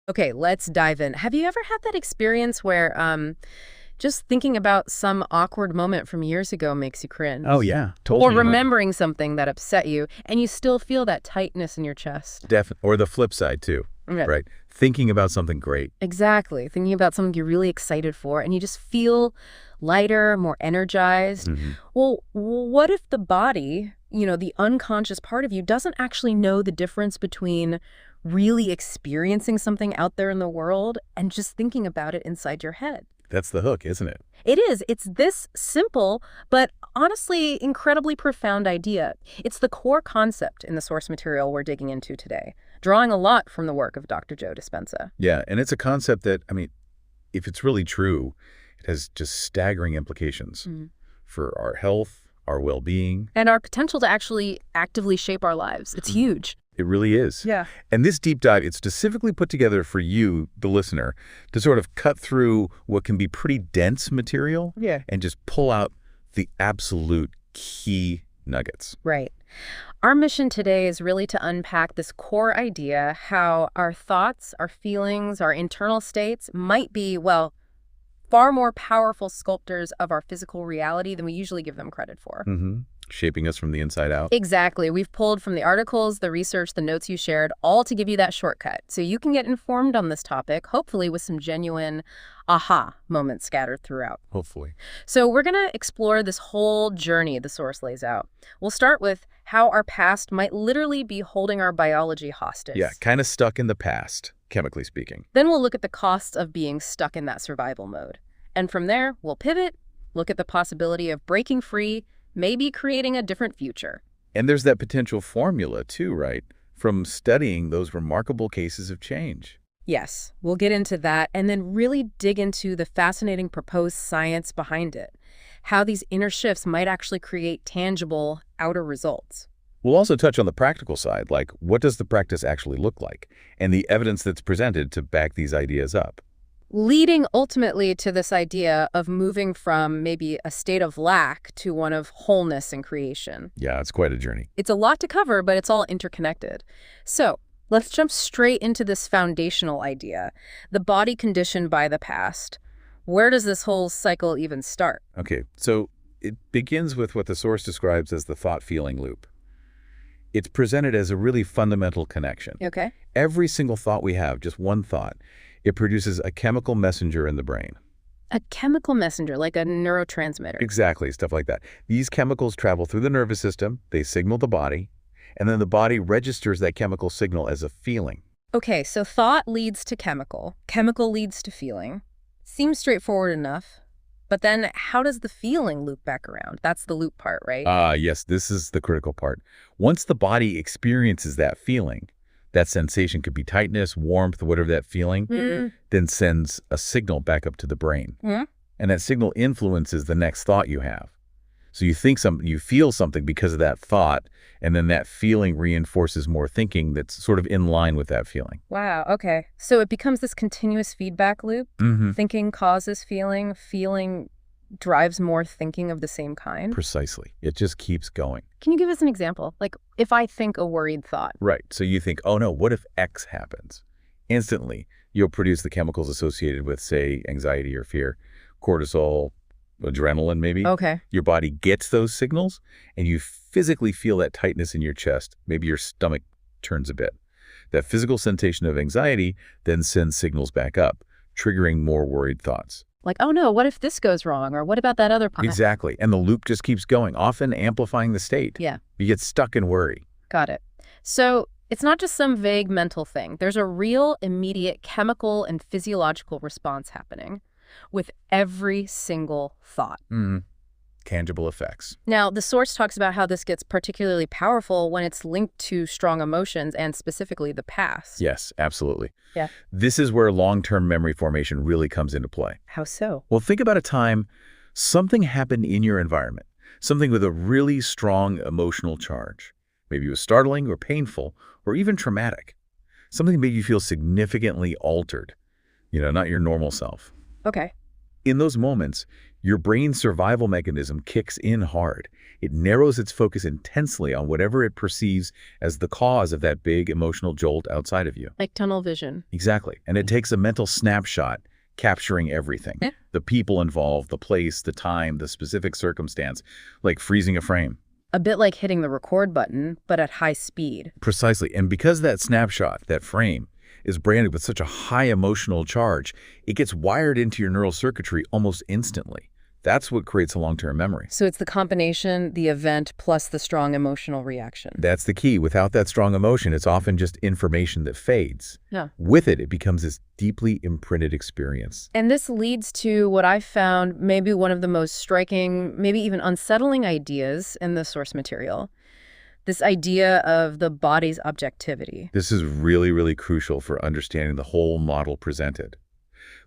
Okay, let's dive in. Have you ever had that experience where just thinking about some awkward moment from years ago makes you Oh, cringe? yeah. Or Totally. remembering something that upset you and you still feel that tightness in your chest? Or the flip side, too, Yeah. right? Thinking about something great. Exactly. Thinking about something you're really excited for and you just feel lighter, more energized. Hmm. Well, what if the body, the unconscious part of you, doesn't actually know the difference between really experiencing something out there in the world and just thinking about it inside your head? That's the hook, isn't it? It is. It's this simple, but honestly incredibly profound idea. It's the core concept in the source material we're digging into today, drawing a lot from the work of Dr. Joe Dispenza. Yeah, and it's a concept that, if it's really true, it has just staggering implications for our health, our well-being. And our potential to actually actively shape our lives. It's huge. It really is. Yeah. And this deep dive, it's specifically put together for you, the listener, to sort of cut through what can be pretty dense material and just pull out the absolute key nuggets. Right. Our mission today is really to unpack this core idea, how our thoughts, our feelings, our internal states might be, well, far more powerful sculptors of our physical reality than we usually give them credit for. Shaping us from the inside out. Exactly. We've pulled from the articles, the research, the notes you shared, all to give you that shortcut. So you can get informed on this topic, hopefully with some genuine aha moments scattered throughout. Hopefully. So we're going to explore this whole journey the source lays out. We'll start with how our past might literally be holding our biology hostage. Yeah, kind of stuck in the past, chemically speaking. Then we'll look at the costs of being stuck in that survival mode. And from there, we'll pivot, look at the possibility of breaking free, maybe creating a different future. And there's that potential formula, too, right? From studying those remarkable cases of change. Yes, we'll get into that and then really dig into the fascinating proposed science behind it, how these inner shifts might actually create tangible outer results. We'll also touch on the practical side, like what does the practice actually look like, and the evidence that's presented to back these ideas up. Leading ultimately to this idea of moving from maybe a state of lack to one of wholeness and creation. Yeah, it's quite a journey. It's a lot to cover, but it's all interconnected. So let's jump straight into this foundational idea, the body conditioned by the past. Where does this whole cycle even start? Okay, so it begins with what the source describes as the thought-feeling loop. It's presented as a really fundamental connection. Okay. Every single thought we have, just one thought, it produces a chemical messenger in the brain. A chemical messenger, like a neurotransmitter. Exactly, stuff like that. These chemicals travel through the nervous system, they signal the body, and then the body registers that chemical signal as a feeling. Okay, so thought leads to chemical. Chemical leads to feeling. Seems straightforward enough. But then how does the feeling loop back around? That's the loop part, right? Yes, this is the critical part. Once the body experiences that feeling, that sensation could be tightness, warmth, whatever that feeling, then sends a signal back up to the brain. And that signal influences the next thought you have. So you think something, you feel something because of that thought, and then that feeling reinforces more thinking that's sort of in line with that feeling. Wow, okay. So it becomes this continuous feedback loop. Thinking causes feeling, feeling drives more thinking of the same kind. Precisely. It just keeps going. Can you give us an example? Like if I think a worried thought. Right. So you think, oh no, what if X happens? Instantly, you'll produce the chemicals associated with, say, anxiety or fear, cortisol, adrenaline maybe. Okay. Your body gets those signals and you physically feel that tightness in your chest. Maybe your stomach turns a bit. That physical sensation of anxiety then sends signals back up, triggering more worried thoughts. Like, oh no, what if this goes wrong? Or what about that other part? Exactly. And the loop just keeps going, often amplifying the state. Yeah. You get stuck in worry. Got it. So it's not just some vague mental thing. There's a real immediate chemical and physiological response happening with every single thought. Tangible effects. Now, the source talks about how this gets particularly powerful when it's linked to strong emotions and specifically the past. Yes, absolutely. Yeah. This is where long-term memory formation really comes into play. How so? Well, think about a time something happened in your environment, something with a really strong emotional charge. Maybe it was startling or painful or even traumatic. Something made you feel significantly altered, not your normal self. Okay. In those moments, Your brain's survival mechanism kicks in hard. It narrows its focus intensely on whatever it perceives as the cause of that big emotional jolt outside of you. Like tunnel vision. Exactly. And it takes a mental snapshot, capturing everything. Yeah. The people involved, the place, the time, the specific circumstance, like freezing a frame. A bit like hitting the record button, but at high speed. Precisely. And because that snapshot, that frame, is branded with such a high emotional charge, it gets wired into your neural circuitry almost instantly. That's what creates a long-term memory. So it's the combination, the event, plus the strong emotional reaction. That's the key. Without that strong emotion, it's often just information that fades. Yeah. With it, it becomes this deeply imprinted experience. And this leads to what I found maybe one of the most striking, maybe even unsettling ideas in the source material. This idea of the body's objectivity. This is really, really crucial for understanding the whole model presented.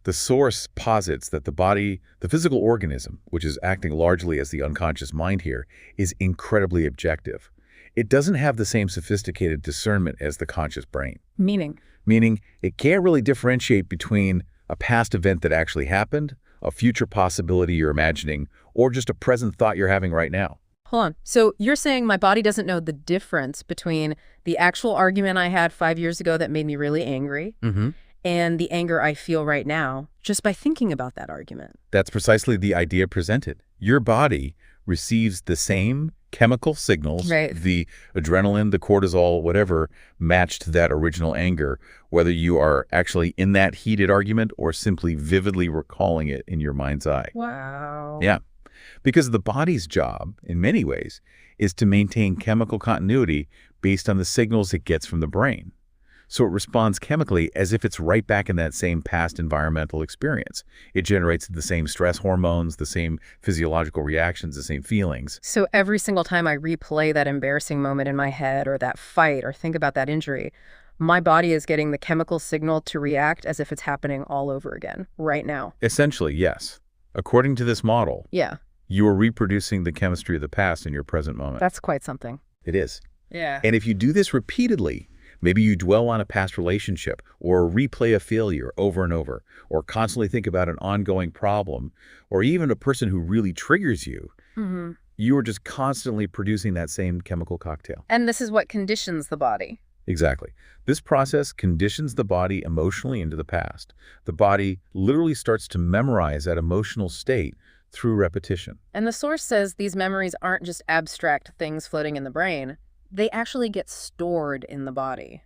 The source posits that the body, the physical organism, which is acting largely as the unconscious mind here, is incredibly objective. It doesn't have the same sophisticated discernment as the conscious brain. Meaning? Meaning it can't really differentiate between a past event that actually happened, a future possibility you're imagining, or just a present thought you're having right now. Hold on. So you're saying my body doesn't know the difference between the actual argument I had 5 years ago that made me really angry and the anger I feel right now just by thinking about that argument. That's precisely the idea presented. Your body receives the same chemical signals, Right. the adrenaline, the cortisol, whatever, matched that original anger, whether you are actually in that heated argument or simply vividly recalling it in your mind's eye. Wow. Yeah. Because the body's job, in many ways, is to maintain chemical continuity based on the signals it gets from the brain. So it responds chemically as if it's right back in that same past environmental experience. It generates the same stress hormones, the same physiological reactions, the same feelings. So every single time I replay that embarrassing moment in my head or that fight or think about that injury, my body is getting the chemical signal to react as if it's happening all over again, right now. Essentially, yes. According to this model, Yeah, you are reproducing the chemistry of the past in your present moment. that's quite something. It is. Yeah. And if you do this repeatedly, maybe you dwell on a past relationship or replay a failure over and over, or constantly think about an ongoing problem, or even a person who really triggers you, you are just constantly producing that same chemical cocktail. And this is what conditions the body. Exactly. This process conditions the body emotionally into the past. The body literally starts to memorize that emotional state through repetition. And the source says these memories aren't just abstract things floating in the brain. They actually get stored in the body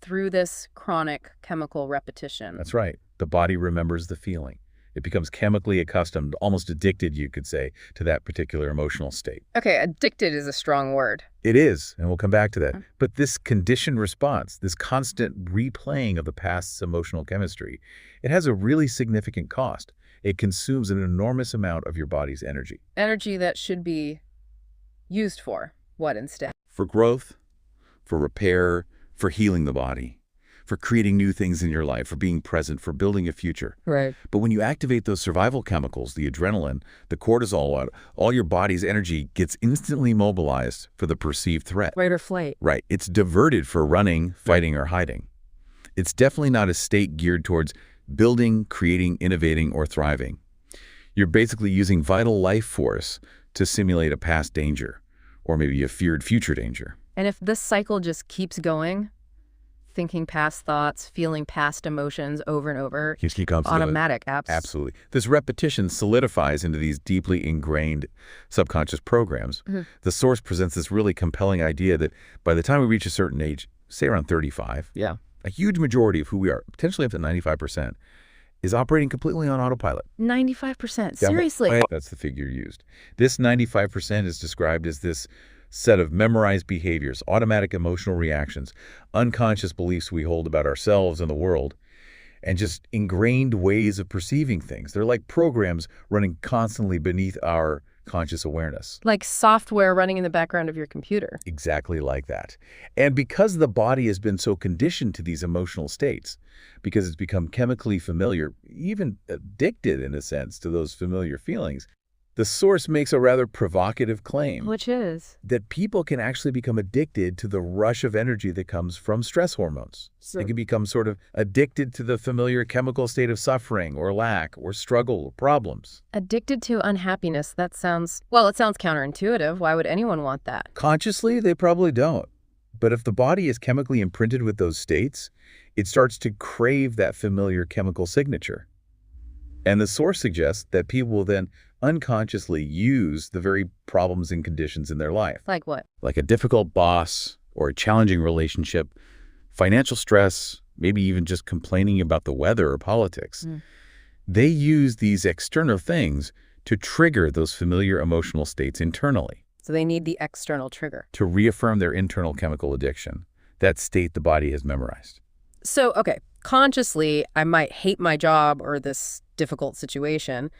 through this chronic chemical repetition. That's right. The body remembers the feeling. It becomes chemically accustomed, almost addicted, you could say, to that particular emotional state. Okay, addicted is a strong word. It is, and we'll come back to that. But this conditioned response, this constant replaying of the past's emotional chemistry, it has a really significant cost. It consumes an enormous amount of your body's energy. Energy that should be used for what instead? For growth, for repair, for healing the body, for creating new things in your life, for being present, for building a future. Right. But when you activate those survival chemicals, the adrenaline, the cortisol, all your body's energy gets instantly mobilized for the perceived threat. Fight or flight. Right. It's diverted for running, fighting, or hiding. It's definitely not a state geared towards building, creating, innovating, or thriving. You're basically using vital life force to simulate a past danger, or maybe a feared future danger. And if this cycle just keeps going, thinking past thoughts, feeling past emotions over and over, automatic, Absolutely. This repetition solidifies into these deeply ingrained subconscious programs. The source presents this really compelling idea that by the time we reach a certain age, say around 35, a huge majority of who we are, potentially up to 95%, is operating completely on autopilot. 95%. Seriously. That's the figure used. This 95% is described as this set of memorized behaviors, automatic emotional reactions, unconscious beliefs we hold about ourselves and the world, and just ingrained ways of perceiving things. They're like programs running constantly beneath our conscious awareness. Like software running in the background of your computer. Exactly like that. And because the body has been so conditioned to these emotional states, because it's become chemically familiar, even addicted in a sense to those familiar feelings, The source makes a rather provocative claim Which is? that people can actually become addicted to the rush of energy that comes from stress hormones. They can become sort of addicted to the familiar chemical state of suffering or lack or struggle or problems. Addicted to unhappiness, that sounds, well, it sounds counterintuitive. Why would anyone want that? Consciously, they probably don't. But if the body is chemically imprinted with those states, it starts to crave that familiar chemical signature. And the source suggests that people will then unconsciously use the very problems and conditions in their life. Like what? Like a difficult boss or a challenging relationship, financial stress, maybe even just complaining about the weather or politics. They use these external things to trigger those familiar emotional states internally. So they need the external trigger. To reaffirm their internal chemical addiction, that state the body has memorized. So, okay, consciously, I might hate my job or this difficult situation,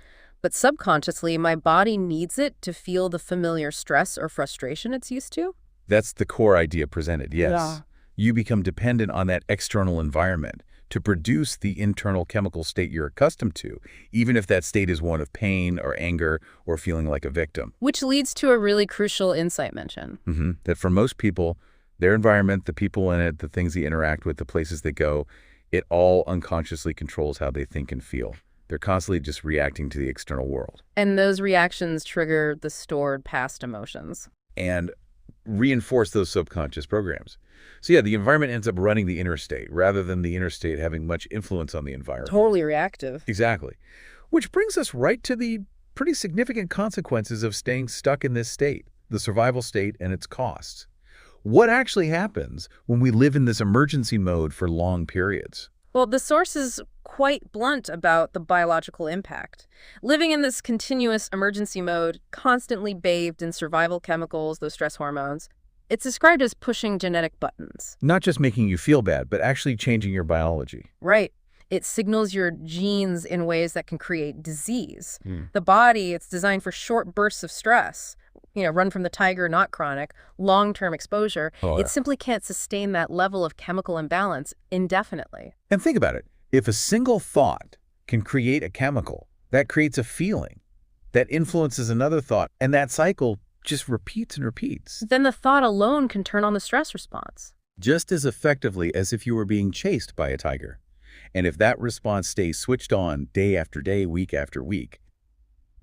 but subconsciously, my body needs it to feel the familiar stress or frustration it's used to? That's the core idea presented, yes. Yeah. You become dependent on that external environment to produce the internal chemical state you're accustomed to, even if that state is one of pain or anger or feeling like a victim. Which leads to a really crucial insight mention. That for most people, their environment, the people in it, the things they interact with, the places they go, it all unconsciously controls how they think and feel. They're constantly just reacting to the external world. And those reactions trigger the stored past emotions. And reinforce those subconscious programs. So yeah, the environment ends up running the inner state rather than the inner state having much influence on the environment. Totally reactive. Exactly. Which brings us right to the pretty significant consequences of staying stuck in this state, the survival state and its costs. What actually happens when we live in this emergency mode for long periods? Well, the source is quite blunt about the biological impact. Living in this continuous emergency mode, constantly bathed in survival chemicals, those stress hormones, it's described as pushing genetic buttons. Not just making you feel bad, but actually changing your biology. Right. It signals your genes in ways that can create disease. The body, it's designed for short bursts of stress. Run from the tiger, not chronic, long-term exposure. It simply can't sustain that level of chemical imbalance indefinitely. And think about it. If a single thought can create a chemical, that creates a feeling that influences another thought, and that cycle just repeats and repeats. Then the thought alone can turn on the stress response. Just as effectively as if you were being chased by a tiger. And if that response stays switched on day after day, week after week,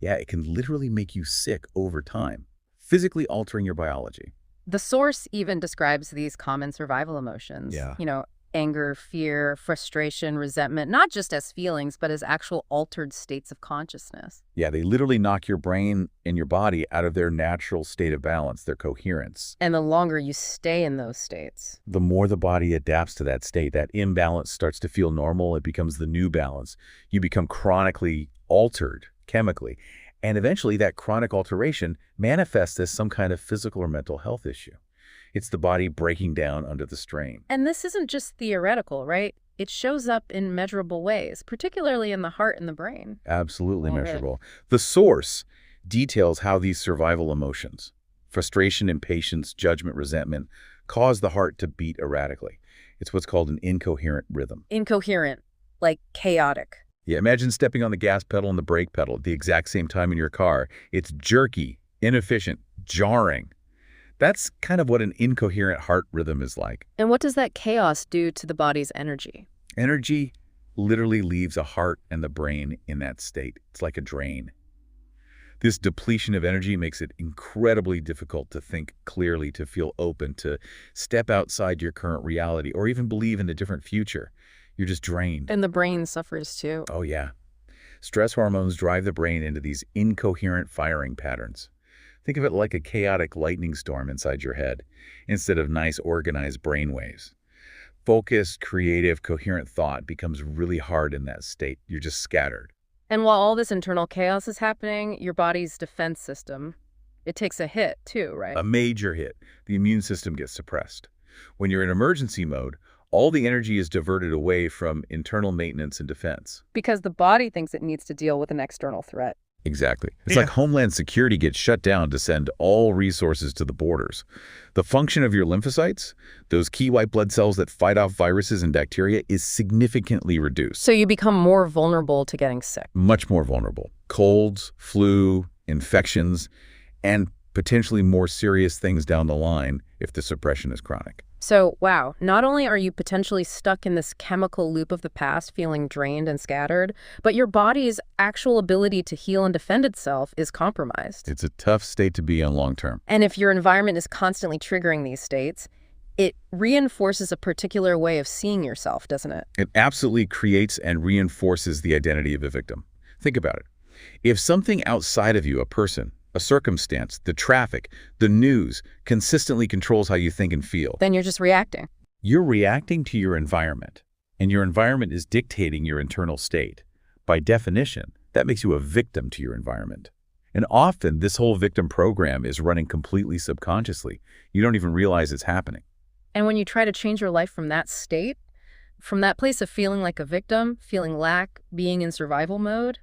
yeah, it can literally make you sick over time, physically altering your biology. The source even describes these common survival emotions. Yeah. Anger, fear, frustration, resentment, not just as feelings, but as actual altered states of consciousness. Yeah, they literally knock your brain and your body out of their natural state of balance, their coherence. And the longer you stay in those states, the more the body adapts to that state. That imbalance starts to feel normal. It becomes the new balance. You become chronically altered chemically. And eventually that chronic alteration manifests as some kind of physical or mental health issue. It's the body breaking down under the strain. And this isn't just theoretical, right? It shows up in measurable ways, particularly in the heart and the brain. Absolutely All measurable. The source details how these survival emotions, frustration, impatience, judgment, resentment, cause the heart to beat erratically. It's what's called an incoherent rhythm. Incoherent, like chaotic. Yeah, imagine stepping on the gas pedal and the brake pedal at the exact same time in your car. It's jerky, inefficient, jarring. That's kind of what an incoherent heart rhythm is like. And what does that chaos do to the body's energy? Energy literally leaves a heart and the brain in that state. It's like a drain. This depletion of energy makes it incredibly difficult to think clearly, to feel open, to step outside your current reality, or even believe in a different future. You're just drained. And the brain suffers too. Oh, yeah. Stress hormones drive the brain into these incoherent firing patterns. Think of it like a chaotic lightning storm inside your head, instead of nice, organized brain waves. Focused, creative, coherent thought becomes really hard in that state. You're just scattered. And while all this internal chaos is happening, your body's defense system, it takes a hit too, right? A major hit. The immune system gets suppressed. When you're in emergency mode, all the energy is diverted away from internal maintenance and defense. Because the body thinks it needs to deal with an external threat. Exactly. It's like Homeland Security gets shut down to send all resources to the borders. The function of your lymphocytes, those key white blood cells that fight off viruses and bacteria, is significantly reduced. So you become more vulnerable to getting sick. Much more vulnerable. Colds, flu, infections, and potentially more serious things down the line if the suppression is chronic. So, wow, not only are you potentially stuck in this chemical loop of the past, feeling drained and scattered, but your body's actual ability to heal and defend itself is compromised. It's a tough state to be in long term. And if your environment is constantly triggering these states, it reinforces a particular way of seeing yourself, doesn't it? It absolutely creates and reinforces the identity of a victim. Think about it. If something outside of you, a person, a circumstance, the traffic, the news, consistently controls how you think and feel, Then you're just reacting. you're reacting to your environment, and your environment is dictating your internal state. By definition, that makes you a victim to your environment. And often, this whole victim program is running completely subconsciously. You don't even realize it's happening. And when you try to change your life from that state, from that place of feeling like a victim, feeling lack, being in survival mode,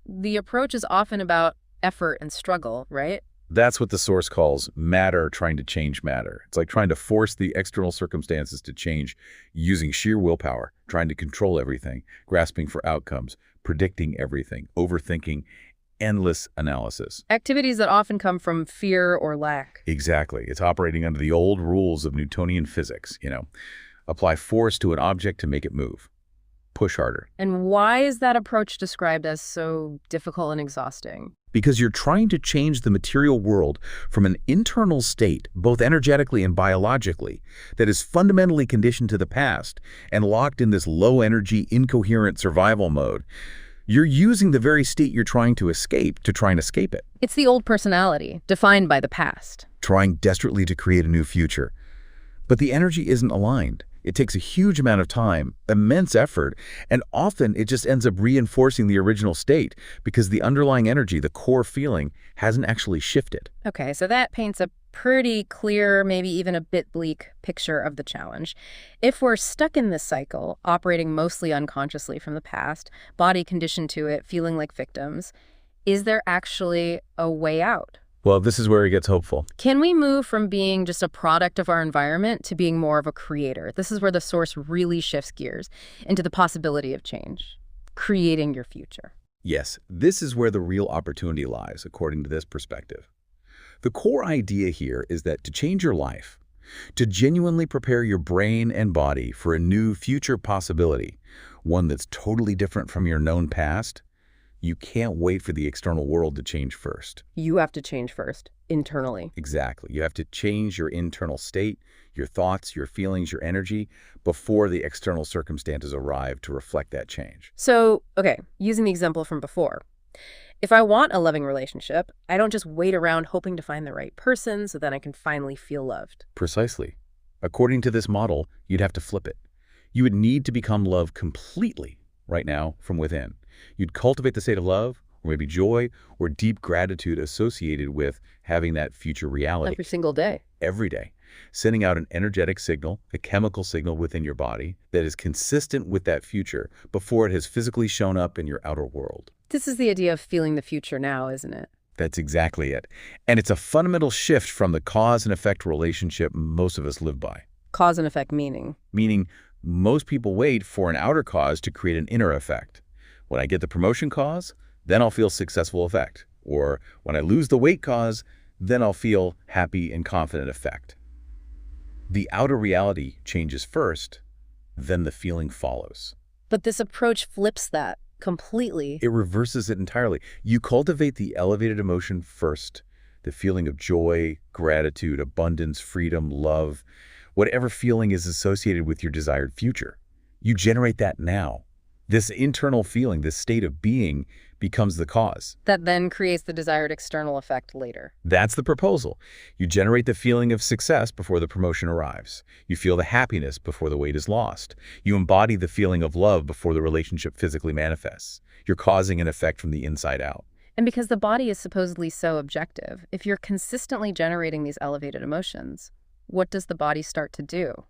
the approach is often about effort and struggle, right? That's what the source calls matter trying to change matter. It's like trying to force the external circumstances to change using sheer willpower, trying to control everything, grasping for outcomes, predicting everything, overthinking, endless analysis. Activities that often come from fear or lack. Exactly. It's operating under the old rules of Newtonian physics, Apply force to an object to make it move. Push harder. And why is that approach described as so difficult and exhausting? Because you're trying to change the material world from an internal state, both energetically and biologically, that is fundamentally conditioned to the past and locked in this low-energy, incoherent survival mode. You're using the very state you're trying to escape to try and escape it. It's the old personality, defined by the past. Trying desperately to create a new future. But the energy isn't aligned. It takes a huge amount of time, immense effort, and often it just ends up reinforcing the original state because the underlying energy, the core feeling, hasn't actually shifted. Okay, so that paints a pretty clear, maybe even a bit bleak picture of the challenge. If we're stuck in this cycle, operating mostly unconsciously from the past, body conditioned to it, feeling like victims, is there actually a way out? Well, this is where it gets hopeful. Can we move from being just a product of our environment to being more of a creator? This is where the source really shifts gears into the possibility of change, creating your future. Yes, this is where the real opportunity lies, according to this perspective. The core idea here is that to change your life, to genuinely prepare your brain and body for a new future possibility, one that's totally different from your known past, you can't wait for the external world to change first. You have to change first, internally. Exactly. You have to change your internal state, your thoughts, your feelings, your energy, before the external circumstances arrive to reflect that change. So, okay, using the example from before, if I want a loving relationship, I don't just wait around hoping to find the right person so then I can finally feel loved. Precisely. According to this model, you'd have to flip it. You would need to become love completely right now from within. You'd cultivate the state of love, or maybe joy, or deep gratitude associated with having that future reality. Every single day. Every day, sending out an energetic signal, a chemical signal within your body that is consistent with that future before it has physically shown up in your outer world. This is the idea of feeling the future now, isn't it? That's exactly it. And it's a fundamental shift from the cause and effect relationship most of us live by. Cause and effect meaning. Meaning, most people wait for an outer cause to create an inner effect. When I get the promotion cause, then I'll feel successful effect. Or when I lose the weight cause, then I'll feel happy and confident effect. The outer reality changes first, then the feeling follows. But this approach flips that completely. It reverses it entirely. You cultivate the elevated emotion first, the feeling of joy, gratitude, abundance, freedom, love, whatever feeling is associated with your desired future. You generate that now. This internal feeling, this state of being, becomes the cause. That then creates the desired external effect later. That's the proposal. You generate the feeling of success before the promotion arrives. You feel the happiness before the weight is lost. You embody the feeling of love before the relationship physically manifests. You're causing an effect from the inside out. And because the body is supposedly so objective, if you're consistently generating these elevated emotions, what does the body start to do?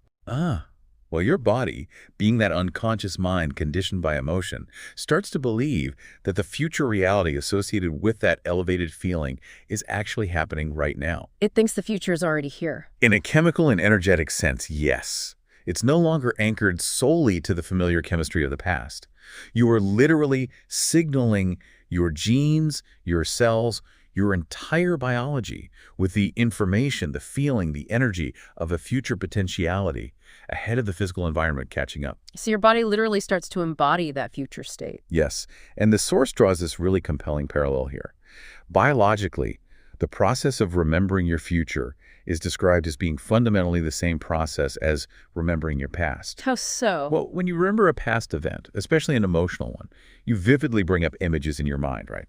Well, your body, being that unconscious mind conditioned by emotion, starts to believe that the future reality associated with that elevated feeling is actually happening right now. It thinks the future is already here. In a chemical and energetic sense, yes. It's no longer anchored solely to the familiar chemistry of the past. You are literally signaling Your genes, your cells, your entire biology, with the information, the feeling, the energy of a future potentiality ahead of the physical environment catching up. So your body literally starts to embody that future state. Yes, and the source draws this really compelling parallel here. Biologically, the process of remembering your future is described as being fundamentally the same process as remembering your past. How so? Well, when you remember a past event, especially an emotional one, you vividly bring up images in your mind, right?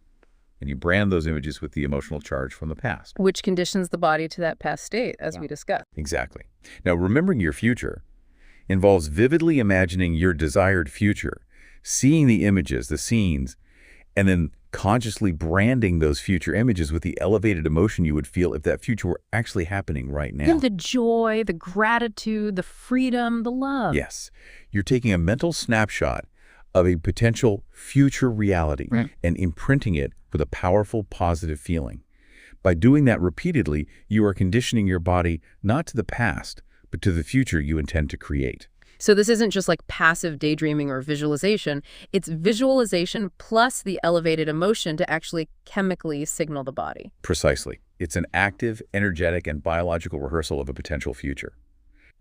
And you brand those images with the emotional charge from the past. Which conditions the body to that past state, as we discussed. Exactly. Now, remembering your future involves vividly imagining your desired future, seeing the images, the scenes, and then consciously branding those future images with the elevated emotion you would feel if that future were actually happening right now. And the joy, the gratitude, the freedom, the love. Yes. You're taking a mental snapshot of a potential future reality and imprinting it with a powerful, positive feeling. By doing that repeatedly, you are conditioning your body not to the past, but to the future you intend to create. So this isn't just like passive daydreaming or visualization. It's visualization plus the elevated emotion to actually chemically signal the body. Precisely. It's an active, energetic, and biological rehearsal of a potential future.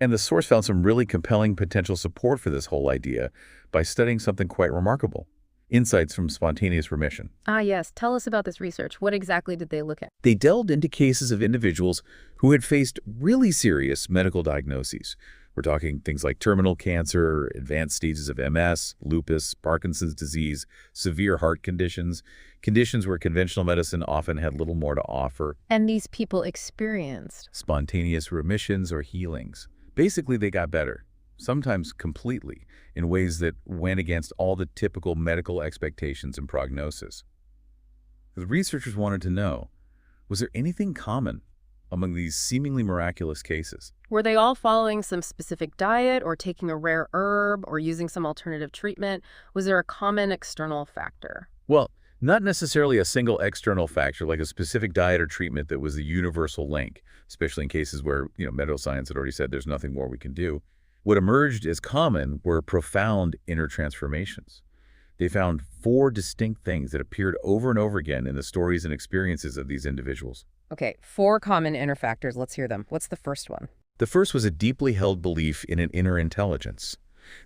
And the source found some really compelling potential support for this whole idea by studying something quite remarkable: insights from spontaneous remission. Ah, yes. Tell us about this research. What exactly did they look at? They delved into cases of individuals who had faced really serious medical diagnoses. We're talking things like terminal cancer, advanced stages of MS, lupus, Parkinson's disease, severe heart conditions, conditions where conventional medicine often had little more to offer. And these people experienced Spontaneous remissions or healings. Basically, they got better, sometimes completely, in ways that went against all the typical medical expectations and prognosis. The researchers wanted to know, was there anything common among these seemingly miraculous cases? Were they all following some specific diet or taking a rare herb or using some alternative treatment? Was there a common external factor? Well, not necessarily a single external factor like a specific diet or treatment that was the universal link, especially in cases where, medical science had already said there's nothing more we can do. What emerged as common were profound inner transformations. They found 4 distinct things that appeared over and over again in the stories and experiences of these individuals. Okay, 4 common inner factors. Let's hear them. What's the first one? The first was a deeply held belief in an inner intelligence.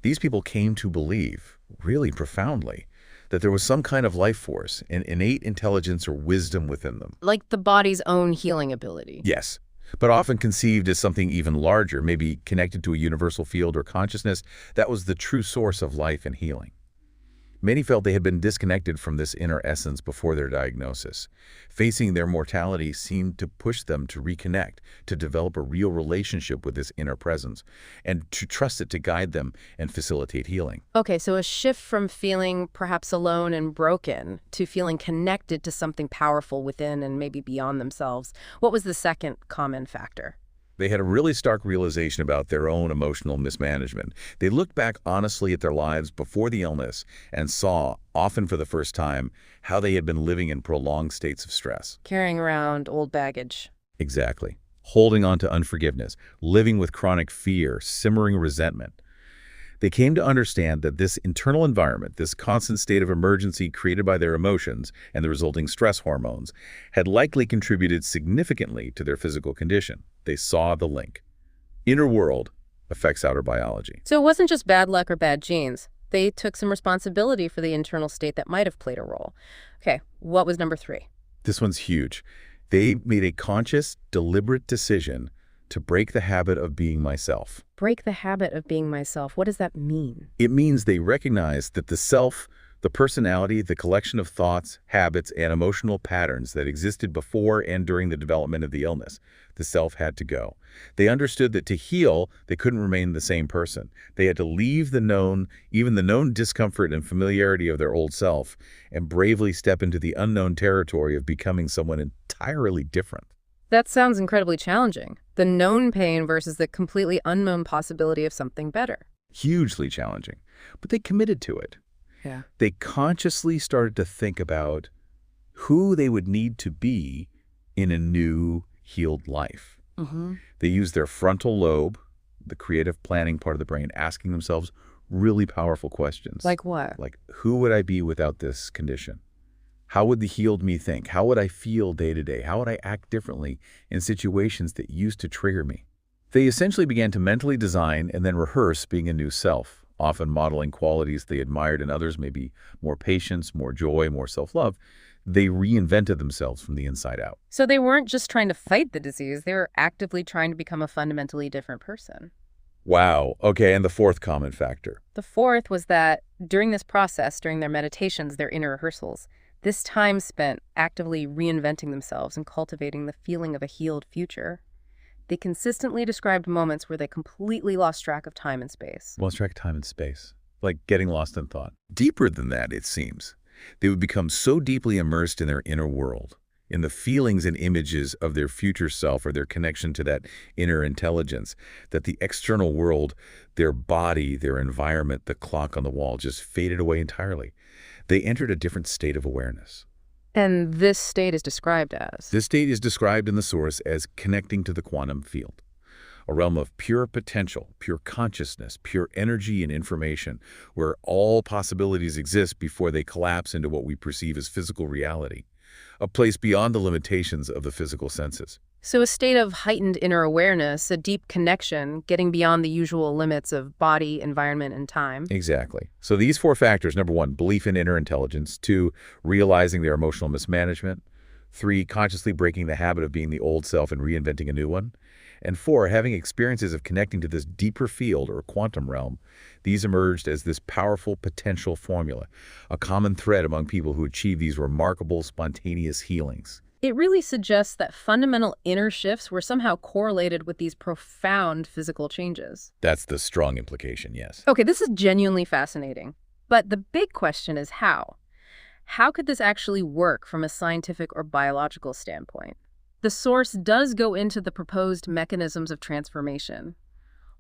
These people came to believe, really profoundly, that there was some kind of life force, an innate intelligence or wisdom within them. Like the body's own healing ability. Yes, but often conceived as something even larger, maybe connected to a universal field or consciousness that was the true source of life and healing. Many felt they had been disconnected from this inner essence before their diagnosis. Facing their mortality seemed to push them to reconnect, to develop a real relationship with this inner presence, and to trust it to guide them and facilitate healing. Okay, so a shift from feeling perhaps alone and broken to feeling connected to something powerful within and maybe beyond themselves. What was the second common factor? They had a really stark realization about their own emotional mismanagement. They looked back honestly at their lives before the illness and saw, often for the first time, how they had been living in prolonged states of stress. Carrying around old baggage. Exactly. Holding on to unforgiveness, living with chronic fear, simmering resentment. They came to understand that this internal environment, this constant state of emergency created by their emotions and the resulting stress hormones, had likely contributed significantly to their physical condition. They saw the link. Inner world affects outer biology. So it wasn't just bad luck or bad genes. They took some responsibility for the internal state that might have played a role. Okay, what was number 3? This one's huge. They made a conscious, deliberate decision to break the habit of being myself. Break the habit of being myself. What does that mean? It means they recognized that the self, the personality, the collection of thoughts, habits, and emotional patterns that existed before and during the development of the illness, the self had to go. They understood that to heal, they couldn't remain the same person. They had to leave the known, even the known discomfort and familiarity of their old self, and bravely step into the unknown territory of becoming someone entirely different. That sounds incredibly challenging. The known pain versus the completely unknown possibility of something better. Hugely challenging, but they committed to it. Yeah. They consciously started to think about who they would need to be in a new, healed life. They used their frontal lobe, the creative planning part of the brain, asking themselves really powerful questions. Like what? Like, who would I be without this condition? How would the healed me think? How would I feel day to day? How would I act differently in situations that used to trigger me? They essentially began to mentally design and then rehearse being a new self, often modeling qualities they admired in others, maybe more patience, more joy, more self-love. They reinvented themselves from the inside out. So they weren't just trying to fight the disease, they were actively trying to become a fundamentally different person. Wow. Okay, and the fourth common factor. The fourth was that during this process, during their meditations, their inner rehearsals, this time spent actively reinventing themselves and cultivating the feeling of a healed future. They consistently described moments where they completely lost track of time and space. Lost track of time and space. Like getting lost in thought. Deeper than that, it seems. They would become so deeply immersed in their inner world, in the feelings and images of their future self or their connection to that inner intelligence, that the external world, their body, their environment, the clock on the wall, just faded away entirely. They entered a different state of awareness. And this state is described as? This state is described in the source as connecting to the quantum field, a realm of pure potential, pure consciousness, pure energy and information, where all possibilities exist before they collapse into what we perceive as physical reality, a place beyond the limitations of the physical senses. So a state of heightened inner awareness, a deep connection, getting beyond the usual limits of body, environment, and time. Exactly. So these four factors: number one, belief in inner intelligence; two, realizing their emotional mismanagement; three, consciously breaking the habit of being the old self and reinventing a new one; and four, having experiences of connecting to this deeper field or quantum realm. These emerged as this powerful potential formula, a common thread among people who achieve these remarkable spontaneous healings. It really suggests that fundamental inner shifts were somehow correlated with these profound physical changes. That's the strong implication, yes. Okay, this is genuinely fascinating. But the big question is how? How could this actually work from a scientific or biological standpoint? The source does go into the proposed mechanisms of transformation.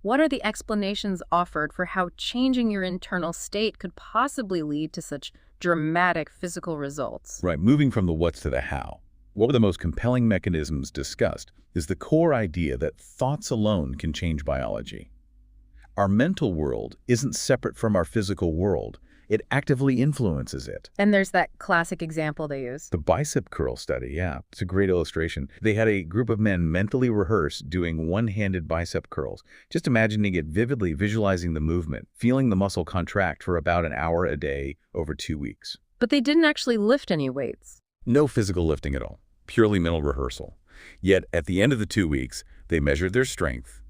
What are the explanations offered for how changing your internal state could possibly lead to such dramatic physical results? Right, moving from the what's to the how. One of the most compelling mechanisms discussed is the core idea that thoughts alone can change biology. Our mental world isn't separate from our physical world. It actively influences it. And there's that classic example they use. The bicep curl study, yeah, it's a great illustration. They had a group of men mentally rehearse doing one-handed bicep curls, just imagining it vividly, visualizing the movement, feeling the muscle contract for about an hour a day over 2 weeks. But they didn't actually lift any weights. No physical lifting at all, purely mental rehearsal. Yet at the end of the 2 weeks, they measured their strength,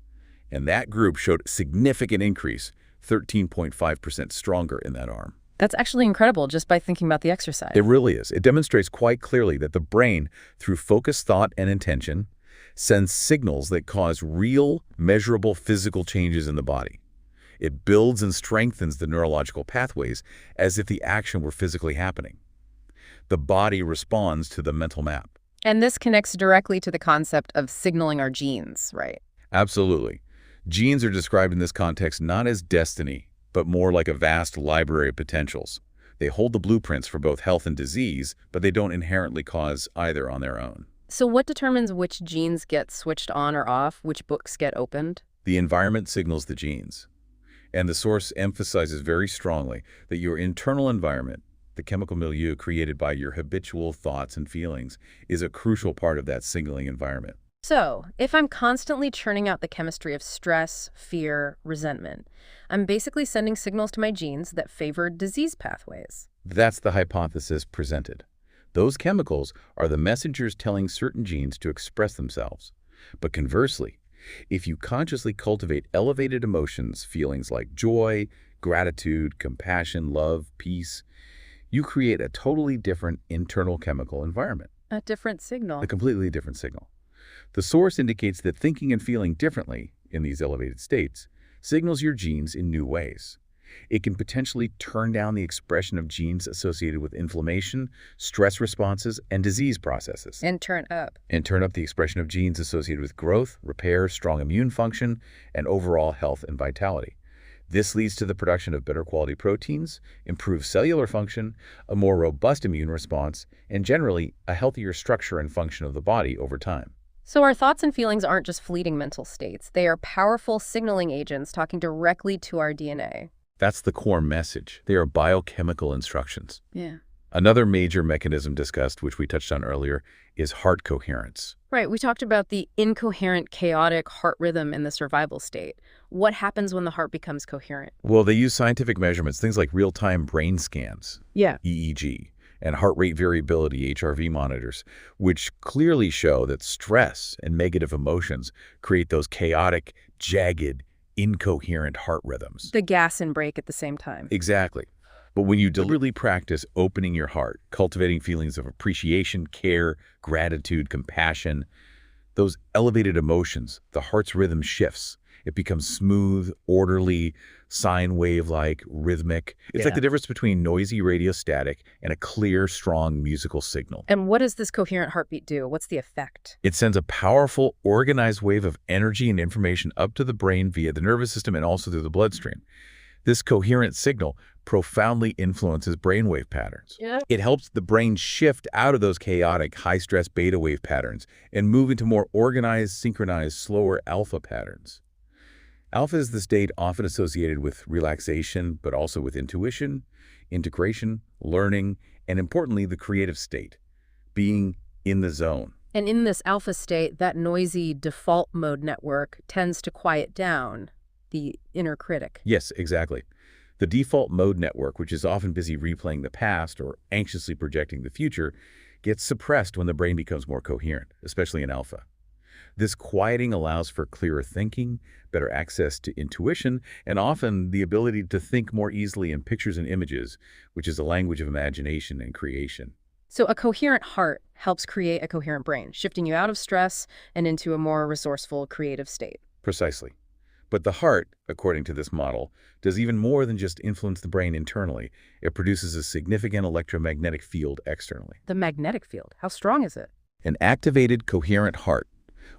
and that group showed significant increase, 13.5% stronger in that arm. That's actually incredible just by thinking about the exercise. It really is. It demonstrates quite clearly that the brain, through focused thought and intention, sends signals that cause real, measurable physical changes in the body. It builds and strengthens the neurological pathways as if the action were physically happening. The body responds to the mental map. And this connects directly to the concept of signaling our genes, right? Absolutely. Genes are described in this context not as destiny, but more like a vast library of potentials. They hold the blueprints for both health and disease, but they don't inherently cause either on their own. So what determines which genes get switched on or off, which books get opened? The environment signals the genes. And the source emphasizes very strongly that your internal environment, the chemical milieu created by your habitual thoughts and feelings, is a crucial part of that signaling environment. So, if I'm constantly churning out the chemistry of stress, fear, resentment, I'm basically sending signals to my genes that favor disease pathways. That's the hypothesis presented. Those chemicals are the messengers telling certain genes to express themselves. But conversely, if you consciously cultivate elevated emotions, feelings like joy, gratitude, compassion, love, peace, you create a totally different internal chemical environment. A different signal. A completely different signal. The source indicates that thinking and feeling differently in these elevated states signals your genes in new ways. It can potentially turn down the expression of genes associated with inflammation, stress responses, and disease processes. And turn up. And turn up the expression of genes associated with growth, repair, strong immune function, and overall health and vitality. This leads to the production of better quality proteins, improved cellular function, a more robust immune response, and generally a healthier structure and function of the body over time. So our thoughts and feelings aren't just fleeting mental states. They are powerful signaling agents talking directly to our DNA. That's the core message. They are biochemical instructions. Yeah. Another major mechanism discussed, which we touched on earlier, is heart coherence. Right, we talked about the incoherent, chaotic heart rhythm in the survival state. What happens when the heart becomes coherent? Well, they use scientific measurements, things like real-time brain scans, Yeah. EEG, and heart rate variability, HRV monitors, which clearly show that stress and negative emotions create those chaotic, jagged, incoherent heart rhythms. The gas and brake at the same time. Exactly. But when you deliberately practice opening your heart, cultivating feelings of appreciation, care, gratitude, compassion, those elevated emotions, the heart's rhythm shifts. It becomes smooth, orderly, sine wave-like, rhythmic. It's like the difference between noisy radio static and a clear, strong musical signal. And what does this coherent heartbeat do? What's the effect? It sends a powerful, organized wave of energy and information up to the brain via the nervous system and also through the bloodstream. This coherent signal profoundly influences brainwave patterns. It helps the brain shift out of those chaotic, high-stress beta wave patterns and move into more organized, synchronized, slower alpha patterns. Alpha is the state often associated with relaxation, but also with intuition, integration, learning, and importantly, the creative state, being in the zone. And in this alpha state, that noisy default mode network tends to quiet down the inner critic. Yes, exactly. The default mode network, which is often busy replaying the past or anxiously projecting the future, gets suppressed when the brain becomes more coherent, especially in alpha. This quieting allows for clearer thinking, better access to intuition, and often the ability to think more easily in pictures and images, which is a language of imagination and creation. So a coherent heart helps create a coherent brain, shifting you out of stress and into a more resourceful, creative state. Precisely. But the heart, according to this model, does even more than just influence the brain internally. It produces a significant electromagnetic field externally. The magnetic field, how strong is it? An activated, coherent heart,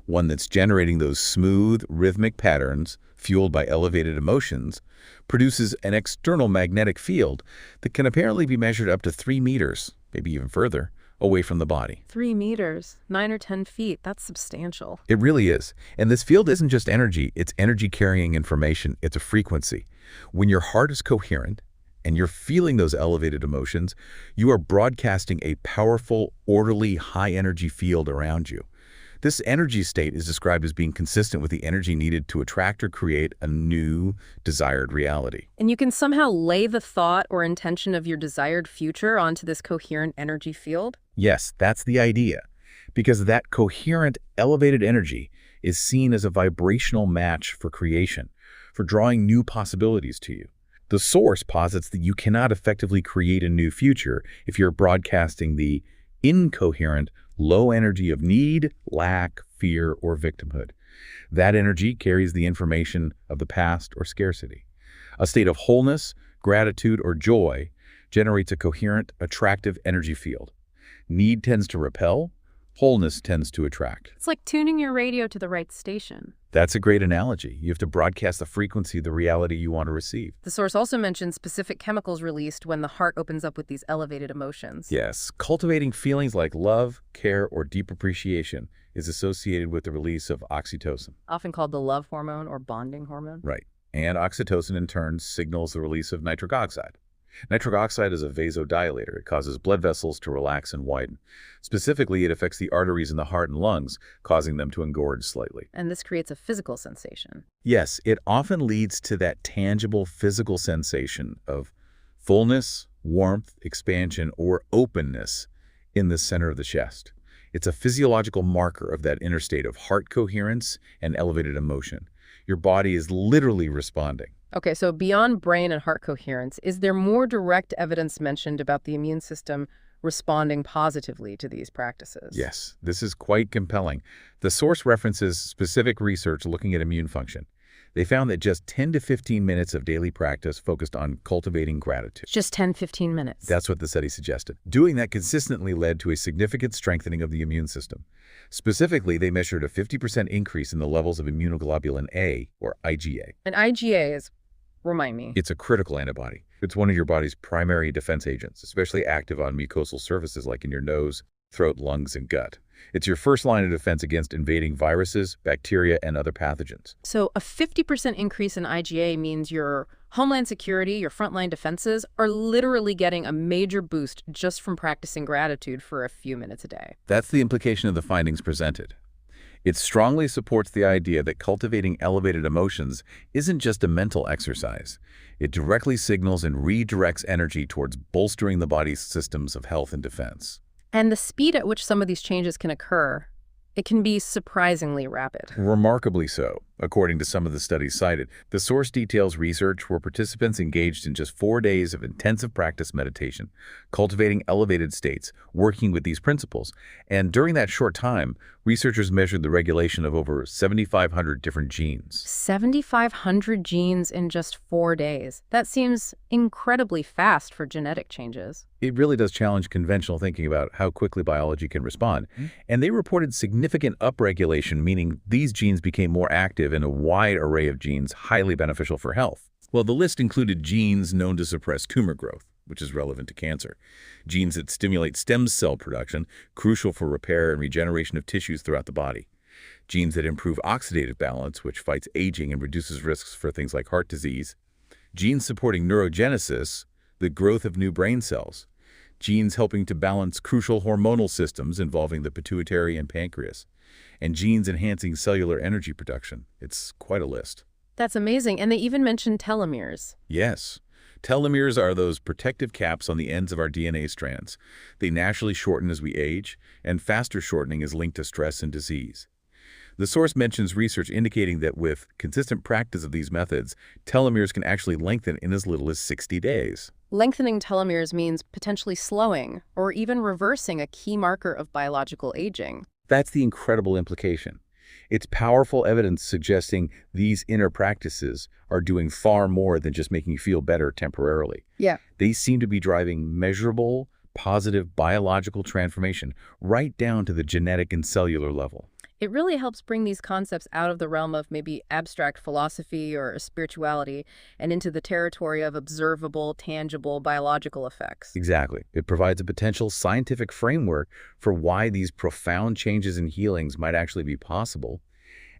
one that's generating those smooth, rhythmic patterns fueled by elevated emotions, produces an external magnetic field that can apparently be measured up to 3 meters, maybe even further, away from the body. 3 meters, 9 or 10 feet, that's substantial. It really is. And this field isn't just energy, it's energy carrying information. It's a frequency. When your heart is coherent and you're feeling those elevated emotions, you are broadcasting a powerful, orderly, high energy field around you. This energy state is described as being consistent with the energy needed to attract or create a new, desired reality. And you can somehow lay the thought or intention of your desired future onto this coherent energy field? Yes, that's the idea. Because that coherent, elevated energy is seen as a vibrational match for creation, for drawing new possibilities to you. The source posits that you cannot effectively create a new future if you're broadcasting the incoherent, low energy of need, lack, fear, or victimhood. That energy carries the information of the past or scarcity. A state of wholeness, gratitude, or joy generates a coherent, attractive energy field. Need tends to repel, wholeness tends to attract. It's like tuning your radio to the right station. That's a great analogy. You have to broadcast the frequency of the reality you want to receive. The source also mentions specific chemicals released when the heart opens up with these elevated emotions. Yes, cultivating feelings like love, care, or deep appreciation is associated with the release of oxytocin. Often called the love hormone or bonding hormone. Right. And oxytocin in turn signals the release of nitric oxide. Nitric oxide is a vasodilator. It causes blood vessels to relax and widen. Specifically, it affects the arteries in the heart and lungs, causing them to engorge slightly. And this creates a physical sensation. Yes, it often leads to that tangible physical sensation of fullness, warmth, expansion, or openness in the center of the chest. It's a physiological marker of that inner state of heart coherence and elevated emotion. Your body is literally responding. Okay, so beyond brain and heart coherence, is there more direct evidence mentioned about the immune system responding positively to these practices? Yes, this is quite compelling. The source references specific research looking at immune function. They found that just 10 to 15 minutes of daily practice focused on cultivating gratitude. Just 10, 15 minutes. That's what the study suggested. Doing that consistently led to a significant strengthening of the immune system. Specifically, they measured a 50% increase in the levels of immunoglobulin A, or IgA. And IgA is, remind me. It's a critical antibody. It's one of your body's primary defense agents, especially active on mucosal surfaces like in your nose, throat, lungs, and gut. It's your first line of defense against invading viruses, bacteria, and other pathogens. So a 50% increase in IgA means your Homeland security, your frontline defenses, are literally getting a major boost just from practicing gratitude for a few minutes a day. That's the implication of the findings presented. It strongly supports the idea that cultivating elevated emotions isn't just a mental exercise. It directly signals and redirects energy towards bolstering the body's systems of health and defense. And the speed at which some of these changes can occur, it can be surprisingly rapid. Remarkably so, according to some of the studies cited. The source details research where participants engaged in just 4 days of intensive practice meditation, cultivating elevated states, working with these principles. And during that short time, researchers measured the regulation of over 7,500 different genes. 7,500 genes in just 4 days. That seems incredibly fast for genetic changes. It really does challenge conventional thinking about how quickly biology can respond. And they reported significant upregulation, meaning these genes became more active in a wide array of genes highly beneficial for health. Well, the list included genes known to suppress tumor growth, which is relevant to cancer, genes that stimulate stem cell production, crucial for repair and regeneration of tissues throughout the body, genes that improve oxidative balance, which fights aging and reduces risks for things like heart disease, genes supporting neurogenesis, the growth of new brain cells, genes helping to balance crucial hormonal systems involving the pituitary and pancreas, and genes enhancing cellular energy production. It's quite a list. That's amazing. And they even mentioned telomeres. Yes. Telomeres are those protective caps on the ends of our DNA strands. They naturally shorten as we age, and faster shortening is linked to stress and disease. The source mentions research indicating that with consistent practice of these methods, telomeres can actually lengthen in as little as 60 days. Lengthening telomeres means potentially slowing or even reversing a key marker of biological aging. That's the incredible implication. It's powerful evidence suggesting these inner practices are doing far more than just making you feel better temporarily. Yeah. They seem to be driving measurable, positive biological transformation right down to the genetic and cellular level. It really helps bring these concepts out of the realm of maybe abstract philosophy or spirituality and into the territory of observable, tangible biological effects. Exactly. It provides a potential scientific framework for why these profound changes and healings might actually be possible.